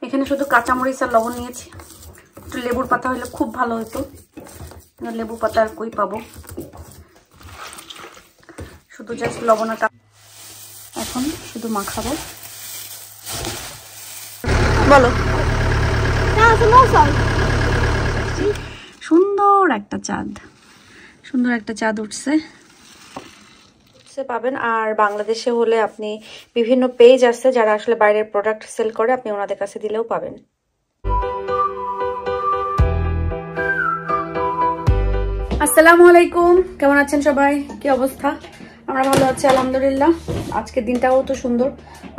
এখানে শুধু কাঁচামরিচ আর লবণ নিয়েছি, একটু লেবুর পাতা হলে খুব ভালো হতো, লেবু পাতা আর কই পাবো, শুধু জাস্ট লবণ আর এখন শুধু মাখাবো। বলো। সুন্দর একটা চাঁদ, সুন্দর একটা চাঁদ উঠছে পাবেন। আর বাংলাদেশে হলে আপনি বিভিন্ন পেজ আছে যারা আসলে বাইরের প্রোডাক্ট সেল করে, আপনি ওনাদের কাছে দিলেও পাবেন। আসসালামু আলাইকুম, কেমন আছেন সবাই? কি অবস্থা? আমরা ভালো আছি আলহামদুলিল্লাহ। আজকের দিনটাও তো সুন্দর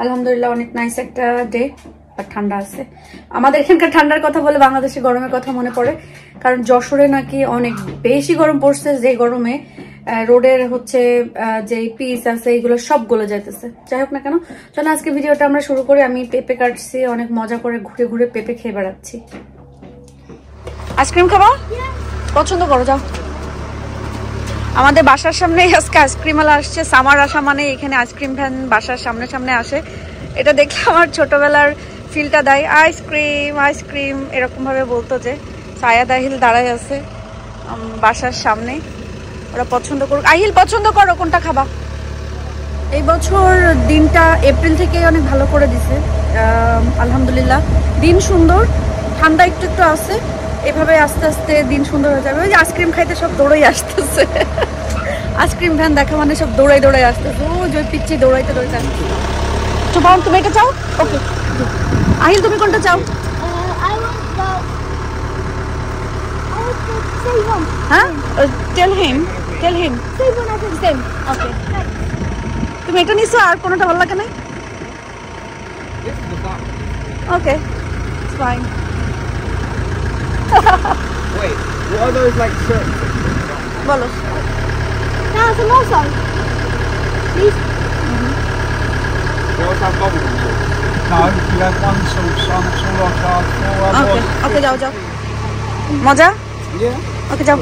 আলহামদুলিল্লাহ, অনেক নাইস একটা ডে, আর ঠান্ডা আছে। আমাদের এখানকার ঠান্ডার কথা বলে বাংলাদেশে গরমের কথা মনে পড়ে, কারণ যশোরে নাকি অনেক বেশি গরম পড়ছে, যে গরমে রোডের হচ্ছে যে পিস আছে এগুলো সব গলে যাইতেছে। যাই হোক না কেন, চলো আজকে ভিডিওটা আমরা শুরু করি। আমি পেঁপে কাটছি, অনেক মজা করে ঘুরে ঘুরে পেঁপে খেয়ে বেড়াচ্ছি। আইসক্রিম খাবা? পছন্দ করো, যাও। আমাদের বাসার সামনে আজকে আইসক্রিমওয়ালা আসছে। সামার আসা মানে এখানে আইসক্রিম ভ্যান বাসার সামনে সামনে আসে। এটা দেখলে আমার ছোটবেলার ফিলটা দেয়। আইসক্রিম আইসক্রিম এরকম ভাবে বলতো, যে সায়াদ আহিল দাঁড়ায় আছে বাসার সামনে, ওরা পছন্দ করুক। আহিল পছন্দ করো, কোনটা খাবা? এই বছর দিনটা এপ্রিল থেকে অনেক ভালো করে দিছে আলহামদুলিল্লাহ। দিন সুন্দর, ঠান্ডা একটু একটু আছে, এভাবে আস্তে আস্তে দিন সুন্দর হয়ে যাবে। ওই যে আইসক্রিম খাইতে সব দৌড়াই আসতেছে, আইসক্রিম ভ্যান দেখা মানে সব দৌড়াই দৌড়াই আসতেছে। ও যে পিচ্ছি দৌড়াইতে দৌড়াইতে আসতেছে। তুমি এটা চাও? ওকে। আহিল তুমি কোনটা চাও? হ্যাঁ, টেল হিম ওকে। তুমি এটা নিছো, আর কোনটা ভালো লাগে না? Okay, it's fine. Wait, what are those like shirts? বলো। No, some more songs. Please. They also have bubble gum. No, you have one sauce on, it's all I charge for. ওকে ওকে, যাও যাও, মজা। Yeah. ওকে যাও।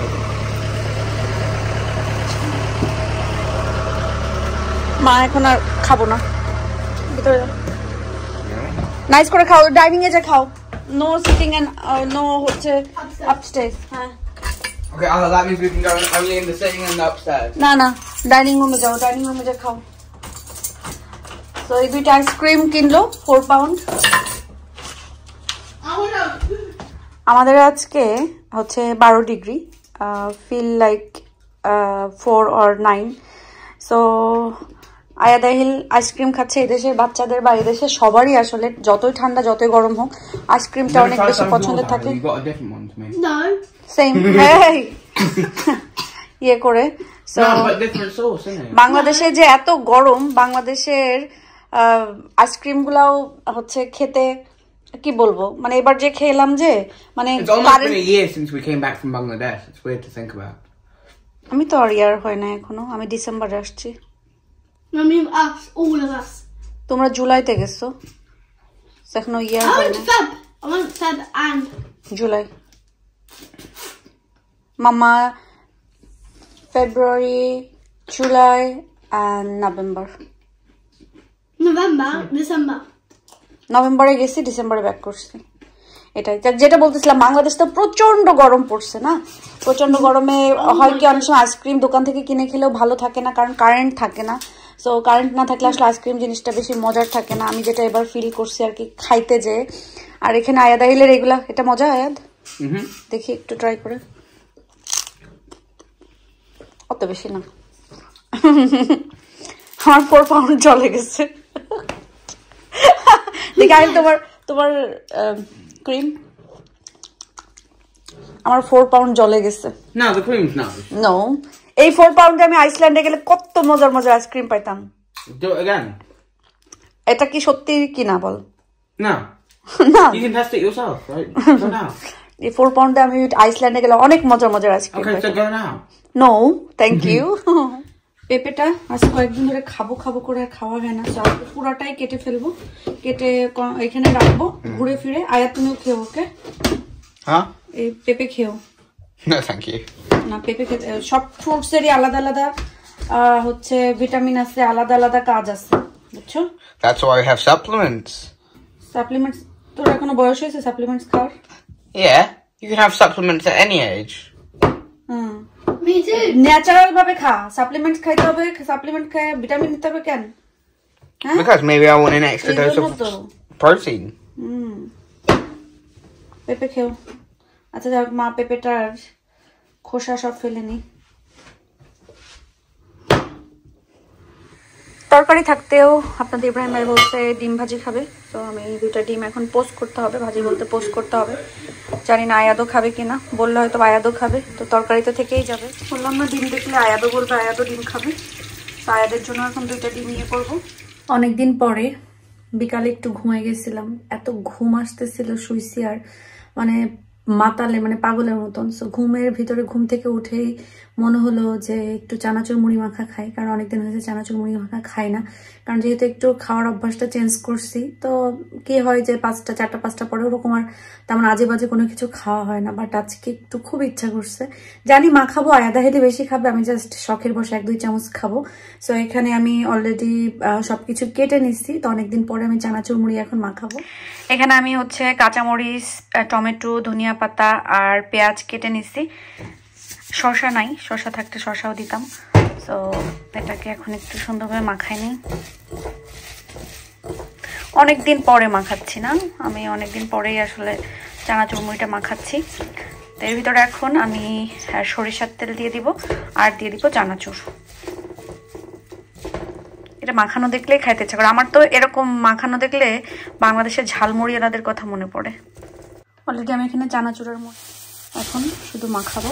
মা এখন আর খাবো না, ভিতরে যাও। নাইস করে খাও, ডাইনিং এ যা খাও। নো সিটিং এন্ড নো হচ্ছে আপস্টেয়ার্স। হ্যাঁ Okay, Anna, that means we can go only in the sitting and the upstairs. না না, ডাইনিং রুমে যাও, ডাইনিং রুমে যা খাও। তো এই দুইটা আইসক্রিম কিনলো 4 পাউন্ড। আমাদের আজকে হচ্ছে 12 degree, feel like 4 or 9। So Ayad Ahil ice cream খাচ্ছে। এদেশের বাচ্চাদের বা এদেশের সবারই আসলে যতই ঠান্ডা যতই গরম হোক আইসক্রিমটা অনেক বেশি পছন্দের থাকে। You got a different one to me. No. Same ইয়ে করে। So No, but different sauce, isn't it? বাংলাদেশে যে এত গরম, বাংলাদেশের আইসক্রিম গুলাও হচ্ছে খেতে কি বলবো, মানে এবার যে খেলাম যে মানে It's almost been a year since we came back from Bangladesh. It's weird to think about. আমি তো আর ইয়ার হয় না এখনো, আমি ডিসেম্বরে আসছি। I mean us, all of us. তোমরা জুলাইতে গেছো, এখনো ইয়ার I হয় went না। Feb. I went Feb and July, মামা February, July and November. November, December. নভেম্বরে গেছি, ডিসেম্বরে ব্যাক করছি। এটাই যেটা বলতেছিলাম, বাংলাদেশ তো প্রচন্ড গরম পড়ছে না। প্রচন্ড গরমে হয় কি, অনেক সময় আইসক্রিম দোকান থেকে কিনে খেলেও ভালো থাকে না, কারণ কারেন্ট থাকে না। সো কারেন্ট না থাকলে আসলে আইসক্রিম জিনিসটা বেশি মজার থাকে না। আমি যেটা এবার ফিল করছি আর কি খাইতে যে। আর এখানে আয়াদ আহিলের এগুলা, এটা মজা আয়াদ, দেখি একটু ট্রাই করে। অত বেশি না, আমার 4 পাউন্ড চলে গেছে। দেখি আহিল তোমার ক্রিম। আমার 4 পাউন্ড জ্বলে গেছে। No, the cream's nice. No, এই 4 পাউন্ডে আমি আইসল্যান্ডে গেলে কত মজার মজার আইসক্রিম পাইতাম। Do it again. এটা কি সত্যি কি না বল? No. না, You can test it yourself, right? Go now. এই 4 পাউন্ডে আমি আইসল্যান্ডে গেলে অনেক মজার মজার আইসক্রিম Okay, so পাইতাম। go now. No thank you. পেঁপেটা আজ কয়েকদিন ধরে খাবো খাবো করে আর খাওয়া হয় না, পুরাটাই কেটে ফেলবো, কেটে এখানে রাখবো ঘুরে ফিরে। আয়া তুমিও খেও, ওকে? Huh? এই পেঁপে খেও। No, thank you. না, পেঁপে খেতে সব ফ্রুটসেরই আলাদা আলাদা হচ্ছে ভিটামিন আছে, আলাদা আলাদা কাজ আছে, বুঝছো? That's why we have supplements. Supplements তোরা এখনো বয়স হয়েছে সাপ্লিমেন্টস খাওয়ার? Yeah, you can have supplements at any age. Me too. Natural ভাবে খা, সাপ্লিমেন্টস খাইতে হবে, সাপ্লিমেন্ট খায় ভিটামিন নিতে হবে কেন? হ্যাঁ Because maybe I want an extra এই dose জন্য of তো। protein. পেঁপে খেও। আচ্ছা যাক, মা পেঁপেটার খোসা সব ফেলে নি। তরকারি থাকতেও আপনাদের ইব্রাহিম ভাই বলতে ডিম ভাজি খাবে, তো আমি 2টা ডিম এখন পোস্ট করতে হবে, ভাজি বলতে পোস্ট করতে হবে। জানি না আয়াদও খাবে কিনা, বললে হয়তো আয়াদও খাবে, তো তরকারি তো থেকেই যাবে। বললাম না ডিম দেখলে আয়াদও বলবে আয়াদও ডিম খাবে, তো আয়াদের জন্য এখন 2টা ডিম নিয়ে করবো। অনেকদিন পরে বিকালে একটু ঘুমাই গেছিলাম, এত ঘুম আসতেছিল, শুইছি আর মানে মাতালে মানে পাগলের মতন। সো ঘুমের ভিতরে ঘুম থেকে উঠেই মনে হলো যে একটু চানাচুর মুড়ি মাখা খাই, কারণ অনেকদিন হয়েছে চানাচুর মুড়ি মাখা খাই না, কারণ যেহেতু একটু খাওয়ার অভ্যাসটা চেঞ্জ করছি, তো কি হয় যে 5টা 4টা 5টা পরে ওরকম আর তেমন আজে বাজে কোনো কিছু খাওয়া হয় না। বাট আজকে একটু খুব ইচ্ছা করছে, জানি মা খাবো আয়াদা হেদি বেশি খাবে, আমি জাস্ট শখের বসে 1-2 চামচ খাবো। সো এখানে আমি অলরেডি সবকিছু কেটে নিচ্ছি, তো অনেকদিন পরে আমি চানাচুর মুড়ি এখন মাখাবো। এখানে আমি হচ্ছে কাঁচামরিচ, টমেটো, ধনিয়া পাতা আর পেঁয়াজ কেটে নিচ্ছি। শসা নাই, শসা থাকতে শসাও দিতাম। সো এটাকে এখন একটু সুন্দরভাবে মাখাই নিই। অনেকদিন পরে মাখাচ্ছি না, আমি অনেকদিন পরেই আসলে চানাচুর মুড়িটা মাখাচ্ছি। তো এর ভিতরে এখন আমি সরিষার তেল দিয়ে দিব আর দিয়ে দিব চানাচুর। এটা মাখানো দেখলেই খাইতে ইচ্ছা করে আমার, তো এরকম মাখানো দেখলে বাংলাদেশের ঝালমুড়িওয়ালাদের কথা মনে পড়ে। অলরেডি আমি এখানে চানাচুরের মধ্যে এখন শুধু মাখাবো।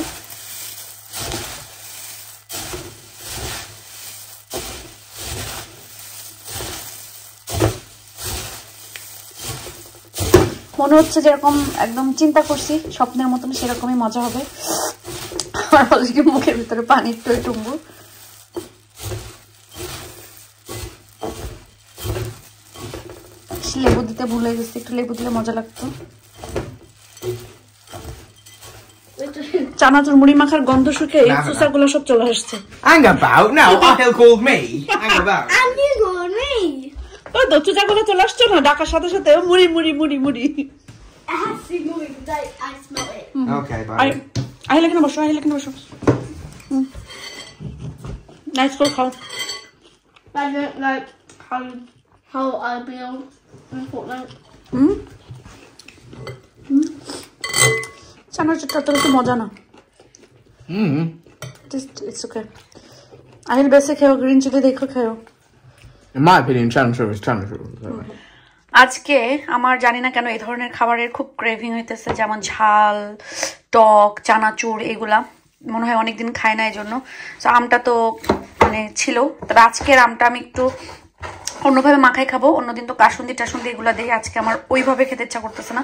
মনে হচ্ছে যেরকম একদম চিন্তা করছি স্বপ্নের মতন সেরকমই মজা হবে। আমার অলরেডি মুখের ভিতরে পানির টইটুম্বু। লেবু দিতে ভুলে গেছি, একটু লেবু দিলে মজা লাগতো। চানাচুর মুড়ি মাখার গন্ধ শুকে এই চুষাগুলো সব চলে আসছে। Hang about, no, Ahil called me. Hang about. And you called me. ওই তো চুষাগুলো চলে আসছে না ডাকার সাথে সাথে, মুড়ি মুড়ি মুড়ি মুড়ি। It has to be moving because I smell it. Okay, bye. Ahil এখানে বসো, আহিল এখানে বসো। নাইস করে খাও। I don't like how I feel in Fortnite. চানাচুরটা তো একটু মজা না। It's okay. আহিল বেশি খেও, গ্রিন চিলি দেখো খেও। In my opinion, Chandler is Chandler. আজকে আমার জানি না কেন এই ধরনের খাবারের খুব ক্রেভিং হইতেছে, যেমন ঝাল, টক, চানাচুর, এগুলা মনে হয় অনেকদিন খাই না, এই জন্য। তো আমটা তো মানে ছিল, তবে আজকের আমটা আমি একটু অন্যভাবে মাখাই খাবো। অন্যদিন তো কাসুন্দি টাসুন্দি এগুলো দিই, আজকে আমার ওইভাবে খেতে ইচ্ছা করতেছে না।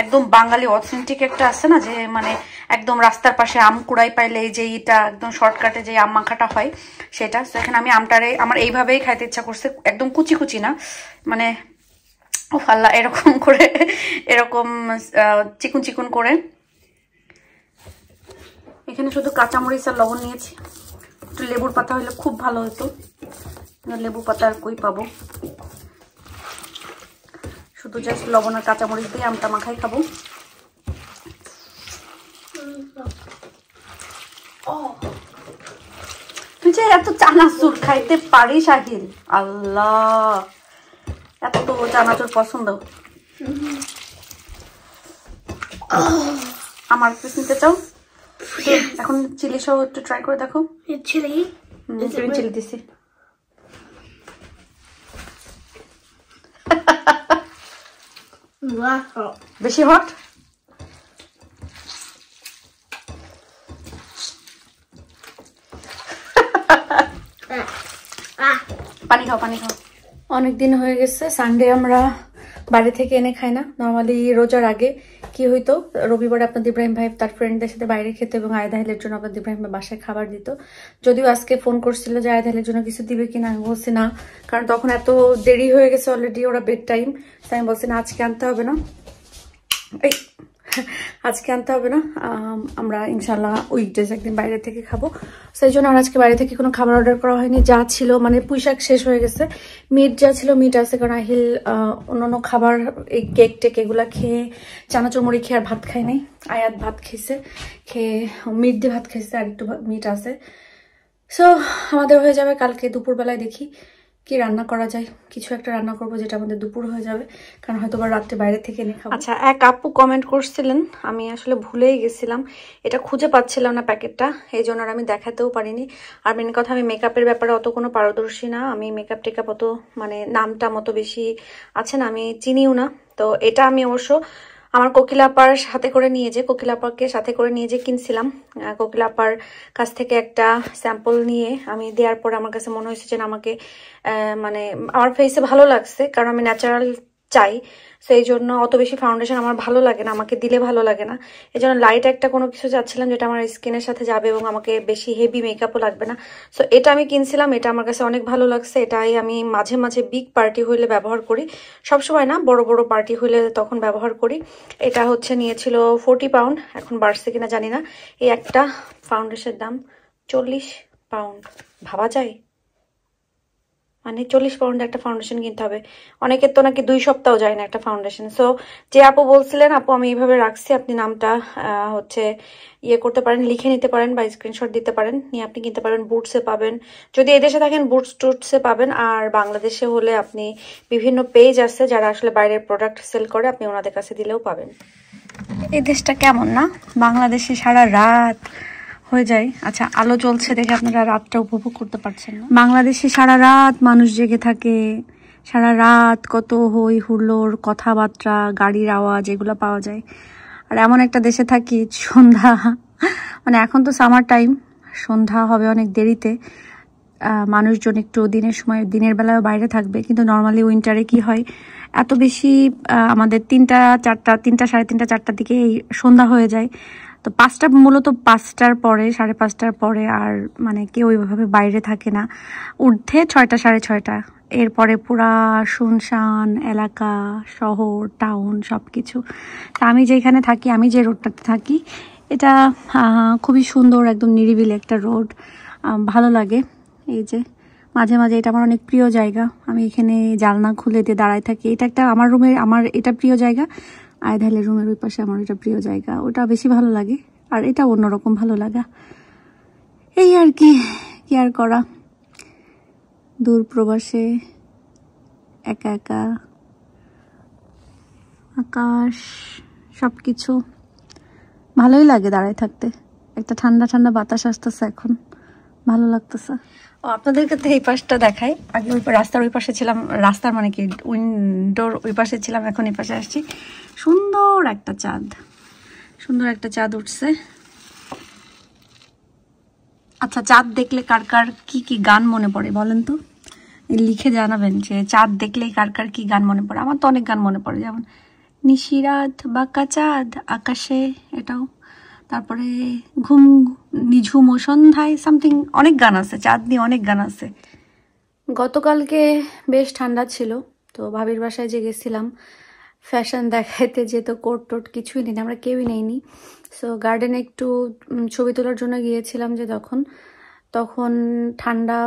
একদম বাঙালি অথেন্টিক একটা আছে না, যে মানে একদম রাস্তার পাশে আম কুড়াই পাইলে যে এটা একদম শর্টকাটে যে আম মাখাটা হয় সেটা। তো এখানে আমি আমটারে আমার এইভাবেই খাইতে ইচ্ছা করছে, একদম কুচি কুচি না, মানে ও আল্লাহ এরকম করে, এরকম চিকুন চিকুন করে। এখানে শুধু কাঁচামরিচ আর লবণ নিয়েছি, একটু লেবুর পাতা হলে খুব ভালো হতো, লেবু পাতা আর কই পাবো। শুধু জাস্ট লবণ আর কাঁচামরিচ দিয়ে আমটা মাখাই খাবো। তুই যে এত চানাচুর খাইতে পারিস আহিল, আল্লাহ এত তো চানাচুর পছন্দ। আমার পিস নিতে চাও? এখন চিলি সহ একটু ট্রাই করে দেখো। Chili? গ্রিন চিলি দিছি। That's hot. বেশি হট? পানি খাও, পানি খাও। অনেকদিন হয়ে গেছে সানডে আমরা বাড়ি থেকে এনে খাই না। নর্মালি রোজার আগে কি হইতো, রবিবার আপনার ইব্রাহিম ভাই তার ফ্রেন্ডদের সাথে বাইরে খেতে এবং আয়দাহিলের জন্য আপনার ইব্রাহিম ভাই বাসায় খাবার দিত। যদিও আজকে ফোন করছিল যে আয়দাহিলের জন্য কিছু দিবে কিনা, আমি বলছি না, কারণ তখন এত দেরি হয়ে গেছে অলরেডি, ওরা বেড টাইম। তাই আমি বলছি না, আজকে আনতে হবে না। এই আজকে আনতে হবে না, আমরা ইনশাল্লাহ উইকডেজ একদিন বাইরে থেকে খাবো। সেই জন্য আর আজকে বাইরে থেকে কোনো খাবার অর্ডার করা হয়নি। যা ছিল মানে পুঁইশাক শেষ হয়ে গেছে, মিট যা ছিল মিট আছে, কারণ আহিল অন্যান্য খাবার এই কেক টেক এগুলা খেয়ে চানাচুর মুড়ি খেয়ে আর ভাত খাই নাই। আয়াত ভাত খেয়েছে, খেয়ে মিট দিয়ে ভাত খেয়েছে, আর একটু মিট আছে। সো আমাদের হয়ে যাবে। কালকে দুপুরবেলায় দেখি কি রান্না করা যায়, কিছু একটা রান্না করবো যেটা আমাদের দুপুর হয়ে যাবে, কারণ হয়তো বা রাত্রে বাইরে থেকে এনে খাবো। আচ্ছা, এক আপু কমেন্ট করছিলেন, আমি আসলে ভুলেই গেছিলাম, এটা খুঁজে পাচ্ছিলাম না প্যাকেটটা, এই জন্য আর আমি দেখাতেও পারিনি। আর মেন কথা, আমি মেকআপের ব্যাপারে অত কোনো পারদর্শী না, আমি মেকআপ টেকআপ অত মানে নামটা মতো বেশি আছে না, আমি চিনিও না। তো এটা আমি অবশ্য আমার কোকিলাপার সাথে করে নিয়ে যে কোকিলাপাকে সাথে করে নিয়ে যে কিনছিলাম, কোকিলাপার কাছ থেকে একটা স্যাম্পল নিয়ে আমি দেওয়ার পর আমার কাছে মনে হয়েছে যে আমাকে মানে আমার ফেসে ভালো লাগছে, কারণ আমি ন্যাচারাল চাই। সো এই জন্য অত বেশি ফাউন্ডেশন আমার ভালো লাগে না, আমাকে দিলে ভালো লাগে না। এই জন্য লাইট একটা কোনো কিছু চাচ্ছিলাম যেটা আমার স্কিনের সাথে যাবে এবং আমাকে বেশি হেভি মেকআপও লাগবে না। সো এটা আমি কিনছিলাম, এটা আমার কাছে অনেক ভালো লাগছে। এটাই আমি মাঝে মাঝে বিগ পার্টি হইলে ব্যবহার করি, সবসময় না, বড় বড় পার্টি হইলে তখন ব্যবহার করি। এটা হচ্ছে নিয়েছিল 40 পাউন্ড, এখন বাড়ছে কিনা জানি না। এই একটা ফাউন্ডেশনের দাম 40 পাউন্ড, ভাবা যায়, মানে 40 পাউন্ডে একটা ফাউন্ডেশন কিনতে হবে। অনেকের তো নাকি 2 সপ্তাহ যায় না একটা ফাউন্ডেশন। সো যে আপু বলছিলেন, আপু আমি এইভাবে রাখছি, আপনি নামটা হচ্ছে ইয়ে করতে পারেন, লিখে নিতে পারেন বা স্ক্রিনশট দিতে পারেন, নিয়ে আপনি কিনতে পারেন। বুটসে পাবেন, যদি এই দেশে থাকেন বুটস টুটসে পাবেন, আর বাংলাদেশে হলে আপনি বিভিন্ন পেজ আছে যারা আসলে বাইরের প্রোডাক্ট সেল করে, আপনি ওনাদের কাছে দিলেও পাবেন। এই দেশটা কেমন না, বাংলাদেশে সারা রাত হয়ে যায়। আচ্ছা, আলো জ্বলছে দেখে আপনারা রাতটা উপভোগ করতে পারছেন না। বাংলাদেশে সারা রাত মানুষ জেগে থাকে, সারা রাত কত হই হুল্লোড়, কথাবার্তা, গাড়ির আওয়াজ এগুলো পাওয়া যায়। আর এমন একটা দেশে থাকি সন্ধ্যা, মানে এখন তো সামার টাইম, সন্ধ্যা হবে অনেক দেরিতে, মানুষজন একটু দিনের সময় দিনের বেলায় বাইরে থাকবে, কিন্তু নর্মালি উইন্টারে কি হয়, এত বেশি আমাদের 3টা 4টা 3টা 3:30 4টার দিকে সন্ধ্যা হয়ে যায়। তো 5টা, মূলত 5টার পরে, 5:30টার পরে আর মানে কেউ ওইভাবে বাইরে থাকে না। ঊর্ধ্বে 6টা 6:30, এরপরে পুরা শুনশান এলাকা, শহর, টাউন সব কিছু। তা আমি যেখানে থাকি, আমি যে রোডটাতে থাকি, এটা খুবই সুন্দর, একদম নিরিবিলি একটা রোড, ভালো লাগে। এই যে মাঝে মাঝে, এটা আমার অনেক প্রিয় জায়গা, আমি এখানে জানলা খুলে দিয়ে দাঁড়ায় থাকি। এটা একটা আমার রুমের, আমার এটা প্রিয় জায়গা। আয়ধালের রুমের ওই পাশে আমার এটা প্রিয় জায়গা, ওটা বেশি ভালো লাগে, আর এটা অন্যরকম ভালো লাগা। এই আর কি, কি আর করা, দূর প্রবাসে একা একা, আকাশ সবকিছু ভালোই লাগে দাঁড়ায় থাকতে। একটা ঠান্ডা ঠান্ডা বাতাস আসতেছে এখন, ভালো লাগতেছে। ও, আপনাদেরকে তো এই পাশটা দেখাই। আগে ওই রাস্তার ওই পাশে ছিলাম, রাস্তার মানে কি উইন্ডোর ওই পাশে ছিলাম, এখন এই পাশে আসছি। সুন্দর একটা চাঁদ, সুন্দর একটা চাঁদ উঠছে। আচ্ছা, চাঁদ দেখলে কার কার কি কি গান মনে পড়ে বলেন তো, লিখে জানাবেন যে চাঁদ দেখলে কার কার কি গান মনে পড়ে। আমার তো অনেক গান মনে পড়ে, যেমন নিশিরাত বাঁকা চাঁদ আকাশে, এটাও। তারপরে ঘুম নিঝুম ও সন্ধ্যায়, সামথিং, অনেক গান আছে, চাঁদ নিয়ে অনেক গান আছে। গতকালকে বেশ ঠান্ডা ছিল, তো ভাবির বাসায় যে গেছিলাম ফ্যাশন দেখাইতে, যে তো কোট টোট কিছুই নেই, আমরা কেউই নেইনি। সো গার্ডেনে একটু ছবি তোলার জন্য গিয়েছিলাম, যে তখন ঠান্ডা,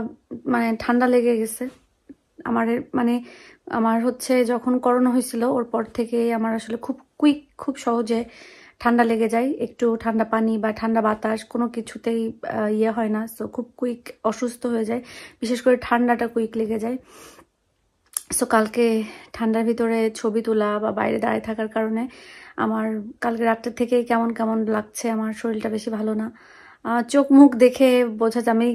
মানে ঠান্ডা লেগে গেছে আমার। মানে আমার হচ্ছে যখন করোনা হয়েছিল, ওর পর থেকে আমার আসলে খুব সহজে ঠান্ডা লেগে যায়। একটু ঠান্ডা পানি বা ঠান্ডা বাতাস কোনো কিছুতেই ইয়ে হয় না, সো খুব কুইক অসুস্থ হয়ে যায়, বিশেষ করে ঠান্ডাটা কুইক লেগে যায়। সো কালকে ঠান্ডার ভিতরে ছবি তোলা বা বাইরে দাঁড়িয়ে থাকার কারণে আমার কালকে রাত্রের থেকে কেমন কেমন লাগছে, আমার শরীরটা বেশি ভালো না। চোখ মুখ দেখে বোঝা যায়, আমি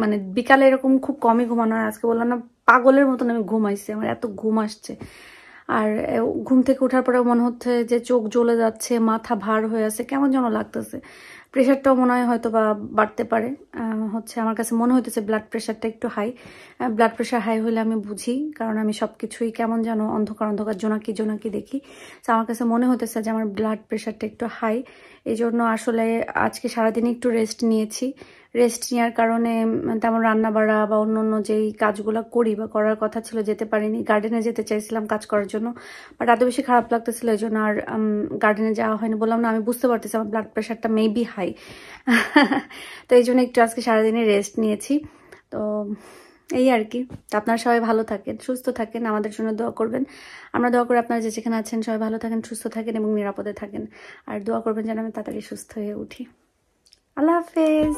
মানে বিকালে এরকম খুব কমই ঘুমানো হয়, আজকে বললাম না পাগলের মতন আমি ঘুমাইছি, আমার এত ঘুম আসছে। আর ঘুম থেকে ওঠার পরে মনে হচ্ছে যে চোখ জ্বলে যাচ্ছে, মাথা ভার হয়ে আছে, কেমন যেন লাগতেছে। প্রেশারটাও মনে হয় হয়তো বা বাড়তে পারে। হচ্ছে আমার কাছে মনে হইতেছে ব্লাড প্রেশারটা একটু হাই। ব্লাড প্রেশার হাই হলে আমি বুঝি, কারণ আমি সবকিছুই কেমন যেন অন্ধকার অন্ধকার জোনাকি জোনাকি দেখি। তো আমার কাছে মনে হতেছে যে আমার ব্লাড প্রেশারটা একটু হাই। এই জন্য আসলে আজকে সারাদিন একটু রেস্ট নিয়েছি। রেস্ট নেওয়ার কারণে তেমন রান্না বাড়া বা অন্য যেই কাজগুলো করি বা করার কথা ছিল যেতে পারিনি। গার্ডেনে যেতে চাইছিলাম কাজ করার জন্য, বাট এত বেশি খারাপ লাগতেছিল এই জন্য আর গার্ডেনে যাওয়া হয়নি। বললাম না, আমি বুঝতে পারতেছি আমার ব্লাড প্রেশারটা মেবি হাই। তো এই জন্য একটু আজকে সারাদিনে রেস্ট নিয়েছি। তো এই আর কি। আপনারা সবাই ভালো থাকেন, সুস্থ থাকেন, আমাদের জন্য দোয়া করবেন। আমরা দোয়া করি আপনারা যে যেখানে আছেন সবাই ভালো থাকেন, সুস্থ থাকেন এবং নিরাপদে থাকেন। আর দোয়া করবেন যেন আমি তাড়াতাড়ি সুস্থ হয়ে উঠি। আল্লাহ হাফেজ।